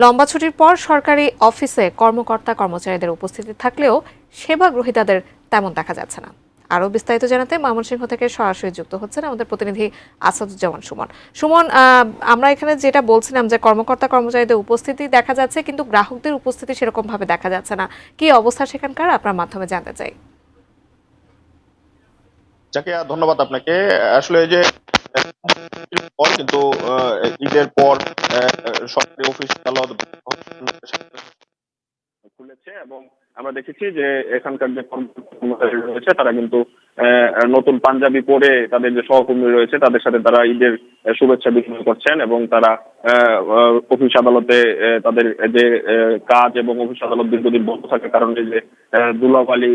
লম্বা ছুটির পর সরকারি অফিসে কর্মকর্তা-কর্মচারীদের উপস্থিতি থাকলেও সেবা গ্রহীতাদের তেমন দেখা যাচ্ছে না। আরও বিস্তারিত জানাতে ময়মনসিংহ থেকে সরাসরি যুক্ত হচ্ছেন আমাদের প্রতিনিধি আসাদুজ্জামান সুমন। সুমন, আমরা এখানে যেটা বলছিলাম যে কর্মকর্তা-কর্মচারীদের উপস্থিতি দেখা যাচ্ছে, কিন্তু গ্রাহকদের উপস্থিতি সেরকম ভাবে দেখা যাচ্ছে না। কি অবস্থা সেখানকার, আপনার মাধ্যমে জানতে চাই। জাকিয়া, ধন্যবাদ আপনাকে। আসলে এই যে পর কিন্তু ঈদের পর সরকারি অফিস আদালত খুলেছে এবং আমরা দেখেছি যে এখানকার যে কর্মচারী রয়েছে তারা কিন্তু নতুন পাঞ্জাবি পরে তাদের যে সহকর্মী রয়েছে তাদের সাথে তারা ঈদের শুভেচ্ছা বিনিময় করছেন এবং তারা অফিস আদালতে তাদের যে কাজ এবং অফিস আদালত দীর্ঘদিন বন্ধ থাকার কারণে যে ধুলাবালি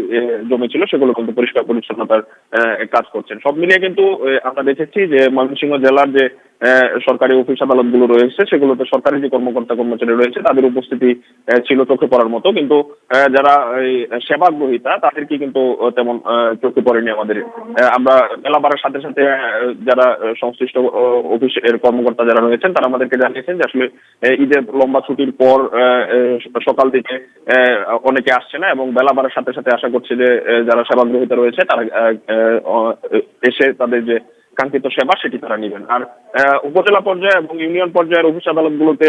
জমেছিল সেগুলো কিন্তু পরিষ্কার পরিচ্ছন্নতার কাজ করছেন। সব মিলিয়ে কিন্তু আমরা দেখেছি যে ময়মনসিংহ জেলার যে সরকারি অফিস আদালত গুলো রয়েছে সেগুলোতে সরকারি যে কর্মকর্তা কর্মচারী রয়েছে তাদের উপস্থিতি ছিল চোখে পড়ার মতো, কিন্তু যারা এই সেবা গ্রহীতা তাদেরকে কিন্তু তেমন চোখে পড়েনি আমাদের। আমরা বেলা বাড়ার সাথে সাথে যারা সংশ্লিষ্ট অফিসের কর্মকর্তা যারা রয়েছেন তারা আমাদেরকে জানিয়েছেন যে আসলে ঈদের লম্বা ছুটির পর সকাল থেকে অনেকে আসছে না এবং বেলা বাড়ার সাথে সাথে আশা করছে যে যারা সেবা গ্রহীতা রয়েছে তারা এসে তাদের যে কাঙ্ক্ষিত সেবা সেটি তারা নেবেন। আর উপজেলা পর্যায়ে এবং ইউনিয়ন পর্যায়ের অফিস আদালতগুলোতে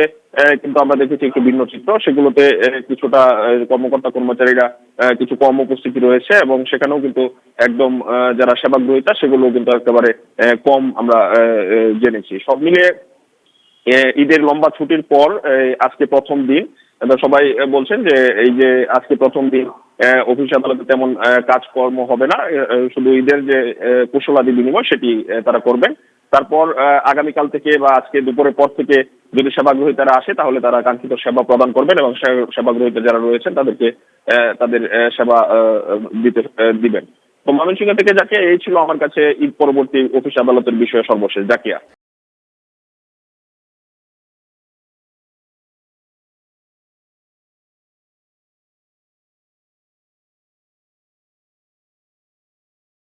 কিন্তু আমরা দেখেছি একটু ভিন্ন চিত্র। সেগুলোতে কিছুটা কর্মকর্তা কর্মচারীরা কিছু কম উপস্থিতি রয়েছে এবং সেখানেও কিন্তু একদম যারা সেবা গ্রহীতা সেগুলো কিন্তু একেবারে কম আমরা জেনেছি। সব মিলিয়ে ঈদের লম্বা ছুটির পর আজকে প্রথম দিন সবাই বলছেন যে এই যে আজকে প্রথম দিন অফিস আদালতে তেমন কাজকর্ম হবে না, শুধু ঈদের যে কুশলাদি বিনিময় সেটি তারা করবেন। তারপর আগামীকাল থেকে বা আজকে দুপুরের পর থেকে যদি সেবা গ্রহীতারা আসে তাহলে তারা কাঙ্ক্ষিত সেবা প্রদান করবেন এবং সেবা গ্রহীতা যারা রয়েছেন তাদেরকে তাদের সেবা দিতে দিবেন। তো ময়মনসিংহ থেকে জাকিয়া, এই ছিল আমার কাছে ঈদ পরবর্তী অফিস আদালতের বিষয়ে সর্বশেষ। জাকিয়া।